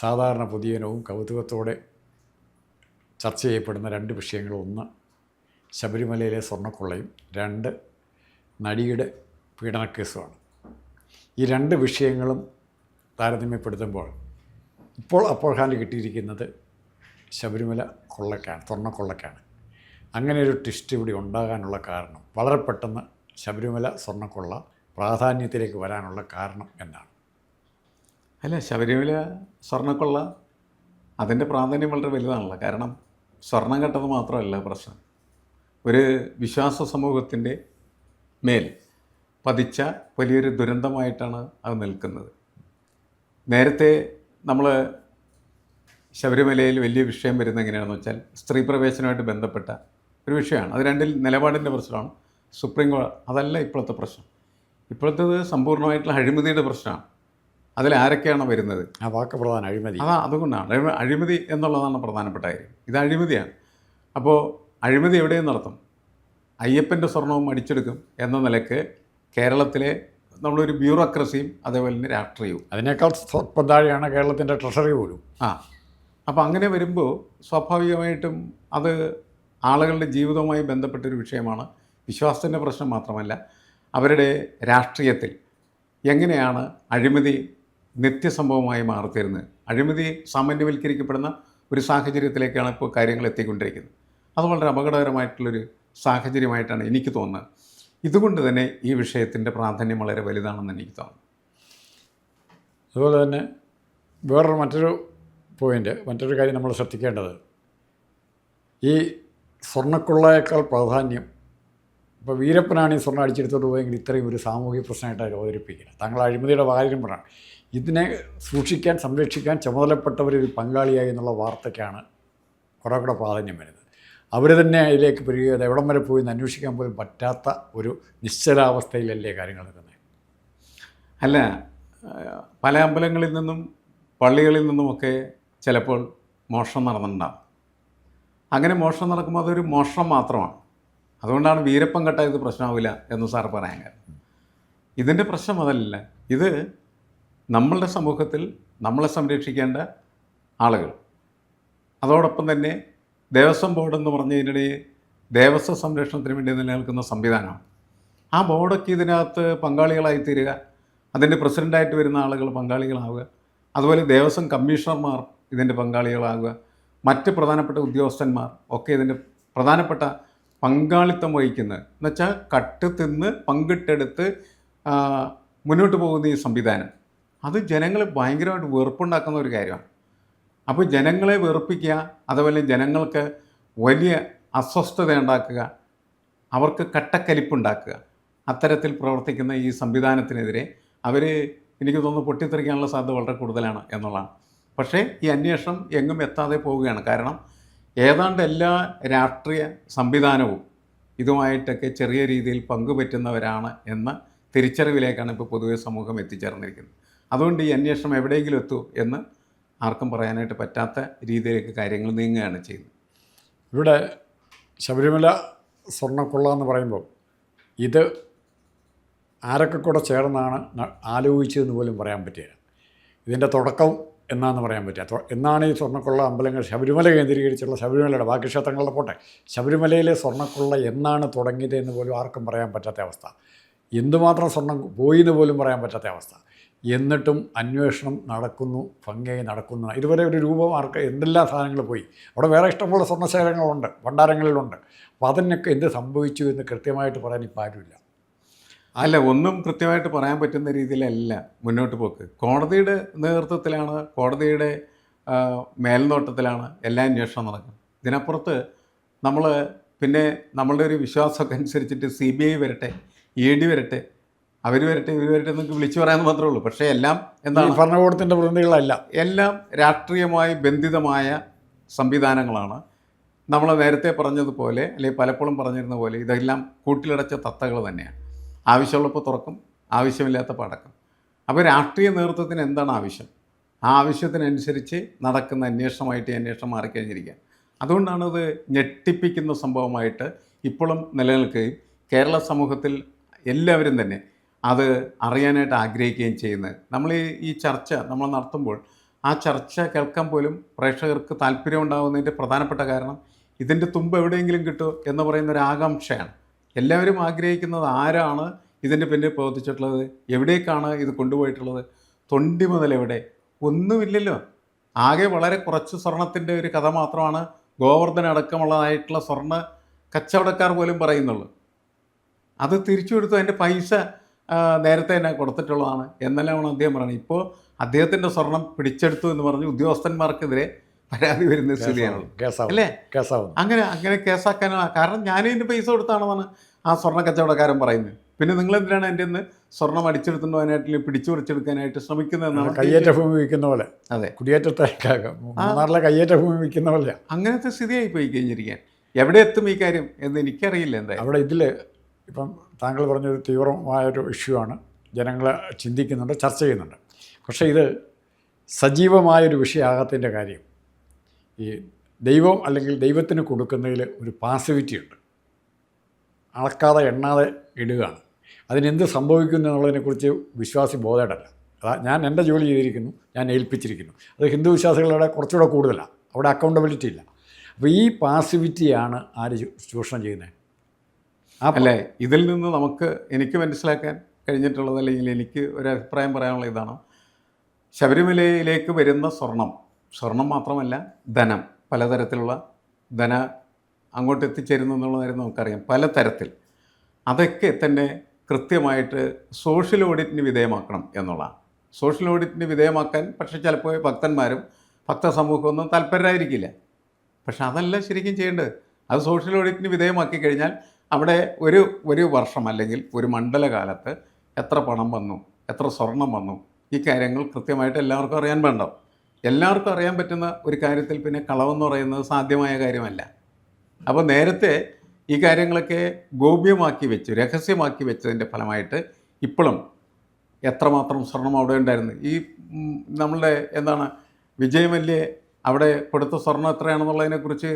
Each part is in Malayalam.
സാധാരണ പൊതുജനവും കൗതുകത്തോടെ ചർച്ച ചെയ്യപ്പെടുന്ന രണ്ട് വിഷയങ്ങൾ: ഒന്ന് ശബരിമലയിലെ സ്വർണ്ണക്കൊള്ളയും, രണ്ട് നടിയുടെ പീഡനക്കേസുമാണ്. ഈ രണ്ട് വിഷയങ്ങളും താരതമ്യപ്പെടുത്തുമ്പോൾ ഇപ്പോൾ അപ്പോൾ ഹാൻഡ് കിട്ടിയിരിക്കുന്നത് ശബരിമല കൊള്ളക്കാണ്, സ്വർണ്ണക്കൊള്ളക്കാണ്. അങ്ങനെ ഒരു ട്വിസ്റ്റ് ഇവിടെ ഉണ്ടാകാനുള്ള കാരണം, വളരെ പെട്ടെന്ന് ശബരിമല സ്വർണ്ണക്കൊള്ള പ്രാധാന്യത്തിലേക്ക് വരാനുള്ള കാരണം എന്താണ്? അല്ല, ശബരിമല സ്വർണ്ണക്കൊള്ള അതിൻ്റെ പ്രാധാന്യം വളരെ വലുതാണല്ലോ. കാരണം സ്വർണം കെട്ടത് മാത്രമല്ല പ്രശ്നം, ഒരു വിശ്വാസ സമൂഹത്തിൻ്റെ മേൽ പതിച്ച വലിയൊരു ദുരന്തമായിട്ടാണ് അത് നിൽക്കുന്നത്. നേരത്തെ നമ്മൾ ശബരിമലയിൽ വലിയ വിഷയം വരുന്നത് എങ്ങനെയാണെന്ന് വെച്ചാൽ സ്ത്രീ പ്രവേശനമായിട്ട് ബന്ധപ്പെട്ട ഒരു വിഷയമാണ്. അത് രണ്ടിൽ നിലപാടിൻ്റെ പ്രശ്നമാണ്. സുപ്രീം കോടതി അതല്ല ഇപ്പോഴത്തെ പ്രശ്നം. ഇപ്പോഴത്തേത് സമ്പൂർണ്ണമായിട്ടുള്ള അഴിമതിയുടെ പ്രശ്നമാണ്. അതിലാരൊക്കെയാണ് വരുന്നത്? ആ വാക്ക് പ്രധാനം, അഴിമതി. അതുകൊണ്ടാണ് അഴിമതി എന്നുള്ളതാണ് പ്രധാനപ്പെട്ട കാര്യം. ഇത് അഴിമതിയാണ്. അപ്പോൾ അഴിമതി എവിടെയും നടത്തും. അയ്യപ്പൻ്റെ സ്വർണവും അടിച്ചെടുക്കും എന്ന നിലയ്ക്ക് കേരളത്തിലെ നമ്മളൊരു ബ്യൂറോക്രസിയും അതേപോലെ തന്നെ രാഷ്ട്രീയവും, അതിനേക്കാൾ സ്വല്പം താഴെയാണ് കേരളത്തിൻ്റെ ട്രഷറി പോലും. അപ്പോൾ അങ്ങനെ വരുമ്പോൾ സ്വാഭാവികമായിട്ടും അത് ആളുകളുടെ ജീവിതവുമായി ബന്ധപ്പെട്ടൊരു വിഷയമാണ്. വിശ്വാസത്തിൻ്റെ പ്രശ്നം മാത്രമല്ല, അവരുടെ രാഷ്ട്രീയത്തിൽ എങ്ങനെയാണ് അഴിമതി നിത്യസംഭവമായി മാറിത്തരുന്നത്. അഴിമതി സാമാന്യവൽക്കരിക്കപ്പെടുന്ന ഒരു സാഹചര്യത്തിലേക്കാണ് ഇപ്പോൾ കാര്യങ്ങൾ എത്തിക്കൊണ്ടിരിക്കുന്നത്. അത് വളരെ അപകടകരമായിട്ടുള്ളൊരു സാഹചര്യമായിട്ടാണ് എനിക്ക് തോന്നുന്നത്. ഇതുകൊണ്ട് തന്നെ ഈ വിഷയത്തിൻ്റെ പ്രാധാന്യം വളരെ വലുതാണെന്ന് എനിക്ക് തോന്നുന്നു. അതുപോലെ തന്നെ മറ്റൊരു കാര്യം നമ്മൾ ശ്രദ്ധിക്കേണ്ടത്, ഈ സ്വർണ്ണക്കൊള്ളയേക്കാൾ പ്രാധാന്യം, ഇപ്പോൾ വീരപ്പനാണ് ഈ സ്വർണ്ണം അടിച്ചെടുത്തോട്ട് പോയെങ്കിൽ ഇത്രയും ഒരു സാമൂഹിക പ്രശ്നമായിട്ട് അവതരിപ്പിക്കുക. താങ്കൾ അഴിമതിയുടെ കാര്യം പറയണം. ഇതിനെ സൂക്ഷിക്കാൻ, സംരക്ഷിക്കാൻ ചുമതലപ്പെട്ടവരൊരു പങ്കാളിയായി എന്നുള്ള വാർത്തയ്ക്കാണ് കുറേ കൂടെ പ്രാധാന്യം വരുന്നത്. അവർ തന്നെ അതിലേക്ക് പെരുകിയത് എവിടം വരെ പോയി എന്ന് അന്വേഷിക്കാൻ പോലും പറ്റാത്ത ഒരു നിശ്ചലാവസ്ഥയിലല്ലേ കാര്യങ്ങൾ നിൽക്കുന്നത്? അല്ല, പല അമ്പലങ്ങളിൽ നിന്നും പള്ളികളിൽ നിന്നുമൊക്കെ ചിലപ്പോൾ മോഷണം നടന്നിട്ടുണ്ടാകും. അങ്ങനെ മോഷണം നടക്കുമ്പോൾ അതൊരു മോഷണം മാത്രമാണ്. അതുകൊണ്ടാണ് വീരപ്പൻ കെട്ട ഇത് പ്രശ്നമാവില്ല എന്ന് സാർ പറയാൻ കാരണം. ഇതിൻ്റെ പ്രശ്നം അതല്ല. ഇത് നമ്മളുടെ സമൂഹത്തിൽ നമ്മളെ സംരക്ഷിക്കേണ്ട ആളുകൾ, അതോടൊപ്പം തന്നെ ദേവസ്വം ബോർഡ് എന്ന് പറഞ്ഞതിനിടെ ദേവസ്വ സംരക്ഷണത്തിന് വേണ്ടി നിലനിൽക്കുന്ന സംവിധാനമാണ്. ആ ബോർഡൊക്കെ ഇതിനകത്ത് പങ്കാളികളായി തീരുക, അതിൻ്റെ പ്രസിഡൻ്റായിട്ട് വരുന്ന ആളുകൾ പങ്കാളികളാവുക, അതുപോലെ ദേവസ്വം കമ്മീഷണർമാർ ഇതിൻ്റെ പങ്കാളികളാവുക, മറ്റ് പ്രധാനപ്പെട്ട ഉദ്യോഗസ്ഥന്മാർ ഒക്കെ ഇതിൻ്റെ പ്രധാനപ്പെട്ട പങ്കാളിത്തം വഹിക്കുന്നത് എന്നുവെച്ചാൽ കട്ട് തിന്ന് പങ്കിട്ടെടുത്ത് മുന്നോട്ട് പോകുന്ന ഈ സംവിധാനം അത് ജനങ്ങളെ ഭയങ്കരമായിട്ട് വെറുപ്പുണ്ടാക്കുന്ന ഒരു കാര്യമാണ്. അപ്പോൾ ജനങ്ങളെ വെറുപ്പിക്കുക, അതുപോലെ ജനങ്ങൾക്ക് വലിയ അസ്വസ്ഥത ഉണ്ടാക്കുക, അവർക്ക് കട്ടക്കലിപ്പുണ്ടാക്കുക, അത്തരത്തിൽ പ്രവർത്തിക്കുന്ന ഈ സംവിധാനത്തിനെതിരെ അവർ, എനിക്ക് തോന്നുന്നു, പൊട്ടിത്തെറിക്കാനുള്ള സാധ്യത വളരെ കൂടുതലാണ് എന്നുള്ളതാണ്. പക്ഷേ ഈ അന്വേഷണം എങ്ങും എത്താതെ പോവുകയാണ്. കാരണം ഏതാണ്ട് എല്ലാ രാഷ്ട്രീയ സംവിധാനവും ഇതുമായിട്ടൊക്കെ ചെറിയ രീതിയിൽ പങ്കുപറ്റുന്നവരാണ് എന്ന തിരിച്ചറിവിലേക്കാണ് ഇപ്പോൾ പൊതുവെ സമൂഹം എത്തിച്ചേർന്നിരിക്കുന്നത്. അതുകൊണ്ട് ഈ അന്വേഷണം എവിടെയെങ്കിലും എത്തൂ എന്ന് ആർക്കും പറയാനായിട്ട് പറ്റാത്ത രീതിയിലേക്ക് കാര്യങ്ങൾ നീങ്ങുകയാണ് ചെയ്യുന്നത്. ഇവിടെ ശബരിമല സ്വർണ്ണക്കൊള്ള എന്ന് പറയുമ്പോൾ ഇത് ആരൊക്കെ കൂടെ ചേർന്നാണ് ആലോചിച്ചതെന്ന് പോലും പറയാൻ പറ്റില്ല. ഇതിൻ്റെ തുടക്കം എന്നാന്ന് പറയാൻ പറ്റുക. എന്നാണ് ഈ സ്വർണ്ണക്കൊള്ള അമ്പലങ്ങൾ ശബരിമല കേന്ദ്രീകരിച്ചുള്ള ശബരിമലയുടെ, ബാക്കി ക്ഷേത്രങ്ങളുടെ പോട്ടെ, ശബരിമലയിലെ സ്വർണ്ണക്കൊള്ള എന്നാണ് തുടങ്ങിയത് എന്ന് പോലും ആർക്കും പറയാൻ പറ്റാത്ത അവസ്ഥ. എന്തുമാത്രം സ്വർണം പോയി എന്ന് പോലും പറയാൻ പറ്റാത്ത അവസ്ഥ. എന്നിട്ടും അന്വേഷണം നടക്കുന്നു, ഭംഗിയായി നടക്കുന്നു. ഇതുവരെ ഒരു രൂപം ആർക്ക് എന്തെല്ലാം സാധനങ്ങൾ പോയി. അവിടെ വേറെ ഇഷ്ടംപോലെ സ്വർണ്ണശേഖരങ്ങളുണ്ട്, ഭണ്ഡാരങ്ങളിലുണ്ട്. അപ്പോൾ അതിനൊക്കെ എന്ത് സംഭവിച്ചു എന്ന് കൃത്യമായിട്ട് പറയാൻ ഇപ്പോൾ ആരുമില്ല. അല്ല, ഒന്നും കൃത്യമായിട്ട് പറയാൻ പറ്റുന്ന രീതിയിലല്ല മുന്നോട്ട് പോക്ക്. കോടതിയുടെ നേതൃത്വത്തിലാണ്, കോടതിയുടെ മേൽനോട്ടത്തിലാണ് എല്ലാ അന്വേഷണം നടക്കുന്നത്. ഇതിനപ്പുറത്ത് നമ്മൾ പിന്നെ നമ്മളുടെ ഒരു വിശ്വാസമൊക്കെ അനുസരിച്ചിട്ട് CBI വരട്ടെ, ED വരട്ടെ, അവർ വരട്ടെ, ഇവർ വരട്ടെ എന്നൊക്കെ വിളിച്ചു പറയാമെന്ന് മാത്രമേ ഉള്ളൂ. പക്ഷേ എല്ലാം എന്താണ്, ഭരണകൂടത്തിൻ്റെ പ്രതിനിധികളല്ല, എല്ലാം രാഷ്ട്രീയമായി ബന്ധിതമായ സംവിധാനങ്ങളാണ്. നമ്മൾ നേരത്തെ പറഞ്ഞതുപോലെ, അല്ലെങ്കിൽ പലപ്പോഴും പറഞ്ഞിരുന്ന പോലെ, ഇതെല്ലാം കൂട്ടിലടച്ച തത്തകൾ തന്നെയാണ്. ആവശ്യമുള്ളപ്പോൾ തുറക്കും, ആവശ്യമില്ലാത്തപ്പോൾ അടക്കും. അപ്പോൾ രാഷ്ട്രീയ നേതൃത്വത്തിന് എന്താണ് ആവശ്യം, ആ ആവശ്യത്തിനനുസരിച്ച് നടക്കുന്ന അന്വേഷണമായിട്ട് ഈ അന്വേഷണം മാറിക്കഴിഞ്ഞിരിക്കുക. അതുകൊണ്ടാണത് ഞെട്ടിപ്പിക്കുന്ന സംഭവമായിട്ട് ഇപ്പോഴും നിലനിൽക്കുകയും കേരള സമൂഹത്തിൽ എല്ലാവരും തന്നെ അത് അറിയാനായിട്ട് ആഗ്രഹിക്കുകയും ചെയ്യുന്നത്. നമ്മൾ ഈ ചർച്ച നമ്മൾ നടത്തുമ്പോൾ ആ ചർച്ച കേൾക്കാൻ പോലും പ്രേക്ഷകർക്ക് താല്പര്യം ഉണ്ടാകുന്നതിൻ്റെ പ്രധാനപ്പെട്ട കാരണം ഇതിൻ്റെ തുമ്പ് എവിടെയെങ്കിലും കിട്ടുമോ എന്ന് പറയുന്ന ഒരു ആകാംക്ഷയാണ്. എല്ലാവരും ആഗ്രഹിക്കുന്നത് ആരാണ് ഇതിൻ്റെ പിന്നിൽ പ്രവർത്തിച്ചിട്ടുള്ളത്, എവിടേക്കാണ് ഇത് കൊണ്ടുപോയിട്ടുള്ളത്, തൊണ്ടി മുതൽ എവിടെ, ഒന്നുമില്ലല്ലോ. ആകെ വളരെ കുറച്ച് സ്വർണത്തിൻ്റെ ഒരു കഥ മാത്രമാണ് ഗോവർദ്ധന അടക്കമുള്ളതായിട്ടുള്ള സ്വർണ്ണ കച്ചവടക്കാർ പോലും പറയുന്നുള്ളൂ. അത് തിരിച്ചു കൊടുത്തു, അതിൻ്റെ പൈസ നേരത്തെ തന്നെ കൊടുത്തിട്ടുള്ളതാണ് എന്നെല്ലാമാണ് അദ്ദേഹം പറയുന്നത്. ഇപ്പോൾ അദ്ദേഹത്തിൻ്റെ സ്വർണം പിടിച്ചെടുത്തു എന്ന് പറഞ്ഞ് ഉദ്യോഗസ്ഥന്മാർക്കെതിരെ പരാതി വരുന്ന സ്ഥിതിയാണുള്ളത്, അല്ലേ? അങ്ങനെ കേസാക്കാനാണ് കാരണം. ഞാനിതിൻ്റെ പൈസ കൊടുത്താണെന്നാണ് ആ സ്വർണ്ണ കച്ചവടക്കാരൻ പറയുന്നത്. പിന്നെ നിങ്ങൾ എന്തിനാണ് എൻ്റെ നിന്ന് സ്വർണം അടിച്ചെടുത്തുന്നതിനായിട്ട് പിടിച്ചു പറിച്ചെടുക്കാനായിട്ട് ശ്രമിക്കുന്നതെന്നാണ്. കയ്യേറ്റ ഭൂമി വിൽക്കുന്ന പോലെ. അതെ, കുടിയേറ്റത്തെ മൂന്നാറിലെ കയ്യേറ്റ ഭൂമി വിൽക്കുന്ന പോലെ അങ്ങനത്തെ സ്ഥിതിയായി പോയി കഴിഞ്ഞിരിക്കാൻ. എവിടെ എത്തും ഈ കാര്യം എന്ന് എനിക്കറിയില്ല. എന്തായാലും അവിടെ ഇതിൽ ഇപ്പം താങ്കൾ പറഞ്ഞൊരു തീവ്രമായൊരു ഇഷ്യൂ ആണ്, ജനങ്ങളെ ചിന്തിക്കുന്നുണ്ട്, ചർച്ച ചെയ്യുന്നുണ്ട്. പക്ഷേ ഇത് സജീവമായൊരു വിഷയമാകത്തിൻ്റെ കാര്യം ഈ ദൈവം അല്ലെങ്കിൽ ദൈവത്തിന് കൊടുക്കുന്നതിൽ ഒരു പാസിവിറ്റി ഉണ്ട്. അളക്കാതെ എണ്ണാതെ ഇടുകയാണ്. അതിനെന്ത് സംഭവിക്കുന്നു എന്നുള്ളതിനെക്കുറിച്ച് വിശ്വാസി ബോധേടല്ല. അതാ ഞാൻ എൻ്റെ ജോലി ചെയ്തിരിക്കുന്നു, ഞാൻ ഏൽപ്പിച്ചിരിക്കുന്നു. അത് ഹിന്ദു വിശ്വാസികളുടെ കുറച്ചുകൂടെ കൂടുതലാണ്, അവിടെ അക്കൗണ്ടബിലിറ്റി ഇല്ല. അപ്പോൾ ഈ പാസിവിറ്റിയാണ് ആര് ചൂഷണം ചെയ്യുന്നത്? അല്ലേ? ഇതിൽ നിന്ന് എനിക്ക് മനസ്സിലാക്കാൻ കഴിഞ്ഞിട്ടുള്ളത്, അല്ലെങ്കിൽ എനിക്ക് ഒരു അഭിപ്രായം പറയാനുള്ള ഇതാണ്, ശബരിമലയിലേക്ക് വരുന്ന സ്വർണം മാത്രമല്ല, ധനം, പലതരത്തിലുള്ള അങ്ങോട്ട് എത്തിച്ചേരുന്നു എന്നുള്ള കാര്യം നമുക്കറിയാം, പലതരത്തിൽ. അതൊക്കെ തന്നെ കൃത്യമായിട്ട് സോഷ്യൽ ഓഡിറ്റിന് വിധേയമാക്കണം എന്നുള്ളതാണ്. സോഷ്യൽ ഓഡിറ്റിന് വിധേയമാക്കാൻ പക്ഷേ ചിലപ്പോൾ ഭക്തന്മാരും ഭക്തസമൂഹമൊന്നും താല്പര്യരായിരിക്കില്ല. പക്ഷെ അതല്ല ശരിക്കും ചെയ്യേണ്ടത്. അത് സോഷ്യൽ ഓഡിറ്റിന് വിധേയമാക്കി കഴിഞ്ഞാൽ അവിടെ ഒരു വർഷം അല്ലെങ്കിൽ ഒരു മണ്ഡലകാലത്ത് എത്ര പണം വന്നു, എത്ര സ്വർണം വന്നു, ഈ കാര്യങ്ങൾ കൃത്യമായിട്ട് എല്ലാവർക്കും അറിയാൻ വേണ്ടാവും. എല്ലാവർക്കും അറിയാൻ പറ്റുന്ന ഒരു കാര്യത്തിൽ പിന്നെ കളവെന്ന് പറയുന്നത് സാധ്യമായ കാര്യമല്ല. അപ്പോൾ നേരത്തെ ഈ കാര്യങ്ങളൊക്കെ ഗോപ്യമാക്കി വെച്ച്, രഹസ്യമാക്കി വെച്ചതിൻ്റെ ഫലമായിട്ട് ഇപ്പോഴും എത്രമാത്രം സ്വർണം അവിടെ ഉണ്ടായിരുന്നു. ഈ നമ്മളുടെ വിജയ് മല്യ അവിടെ കൊടുത്ത സ്വർണം എത്രയാണെന്നുള്ളതിനെക്കുറിച്ച്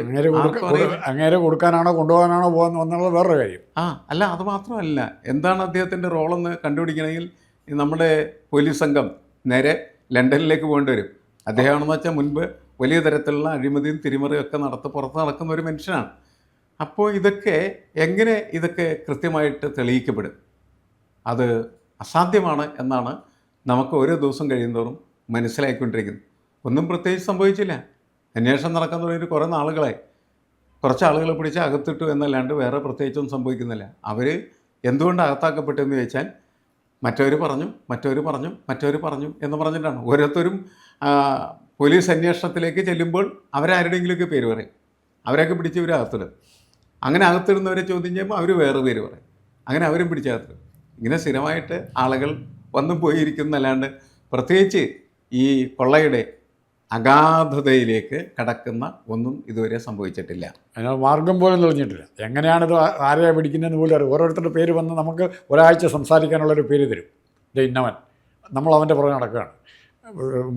അങ്ങേരെ കൊടുക്കാനാണോ കൊണ്ടുപോകാനാണോ പോകുന്നത് വേറൊരു കാര്യം. അല്ല, അത് മാത്രമല്ല, എന്താണ് അദ്ദേഹത്തിൻ്റെ റോളെന്ന് കണ്ടുപിടിക്കണമെങ്കിൽ നമ്മുടെ പോലീസ് സംഘം നേരെ ലണ്ടനിലേക്ക് പോകേണ്ടി വരും. അദ്ദേഹമാണെന്ന് വെച്ചാൽ മുൻപ് വലിയ തരത്തിലുള്ള അഴിമതിയും തിരിമറിയും ഒക്കെ പുറത്ത് നടക്കുന്ന ഒരു മനുഷ്യനാണ്. അപ്പോൾ എങ്ങനെ ഇതൊക്കെ കൃത്യമായിട്ട് തെളിയിക്കപ്പെടും? അത് അസാധ്യമാണ് എന്നാണ് നമുക്ക് ഓരോ ദിവസം കഴിയുന്നതോറും മനസ്സിലാക്കിക്കൊണ്ടിരിക്കുന്നത്. ഒന്നും പ്രത്യേകിച്ച് സംഭവിച്ചില്ല. അന്വേഷണം നടക്കാൻ തുടങ്ങിയിട്ട് കുറേ നാളുകളായി. കുറച്ച് ആളുകളെ പിടിച്ച് അകത്തിട്ടു എന്നല്ലാണ്ട് വേറെ പ്രത്യേകിച്ചൊന്നും സംഭവിക്കുന്നില്ല. അവർ എന്തുകൊണ്ട് അകത്താക്കപ്പെട്ടെന്ന് ചോദിച്ചാൽ മറ്റവർ പറഞ്ഞു എന്ന് പറഞ്ഞിട്ടാണ്. ഓരോരുത്തരും പോലീസ് അന്വേഷണത്തിലേക്ക് ചെല്ലുമ്പോൾ അവരാരുടെയെങ്കിലുമൊക്കെ പേര് പറയും. അവരെയൊക്കെ പിടിച്ച് ഇവർ അകത്തിടും. അങ്ങനെ അകത്തിടുന്നവരെ ചോദ്യം ചെയ്യുമ്പോൾ അവർ വേറെ പേര് പറയും. അങ്ങനെ അവരും പിടിച്ചകത്തിടും. ഇങ്ങനെ സ്ഥിരമായിട്ട് ആളുകൾ വന്നും പോയിരിക്കുന്നല്ലാണ്ട് പ്രത്യേകിച്ച് ഈ കൊള്ളയുടെ അഗാധതയിലേക്ക് കടക്കുന്ന ഒന്നും ഇതുവരെ സംഭവിച്ചിട്ടില്ല. അതിന് മാർഗം പോലും തെളിഞ്ഞിട്ടില്ല. എങ്ങനെയാണിത് ആരെയാണ് പിടിക്കുന്നതെന്ന് പോലും അറിയാം. ഓരോരുത്തരുടെ പേര് വന്ന് നമുക്ക് ഒരാഴ്ച സംസാരിക്കാനുള്ളൊരു പേര് തരും. ഇത് ഇന്നവൻ, നമ്മൾ അവൻ്റെ പുറകെ നടക്കുകയാണ്.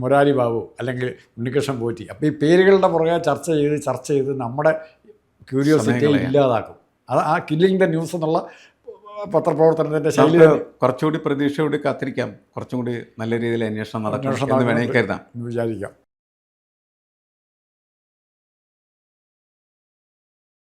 മുരാരി ബാബു അല്ലെങ്കിൽ ഉണ്ണികൃഷ്ണൻ പോറ്റി. അപ്പോൾ ഈ പേരുകളുടെ പുറകെ ചർച്ച ചെയ്ത് നമ്മുടെ ക്യൂരിയോസിറ്റി ഇല്ലാതാക്കും. അത് ആ കില്ലിങ് ദ ന്യൂസ് എന്നുള്ള പത്രപ്രവർത്തനത്തിൻ്റെ ശൈലി കുറച്ചുകൂടി പ്രതീക്ഷയോട് കാത്തിരിക്കാം. കുറച്ചും കൂടി നല്ല രീതിയിൽ അന്വേഷണം നടക്കണം എന്ന് വേണമെങ്കിൽ കരുതാം, വിചാരിക്കാം.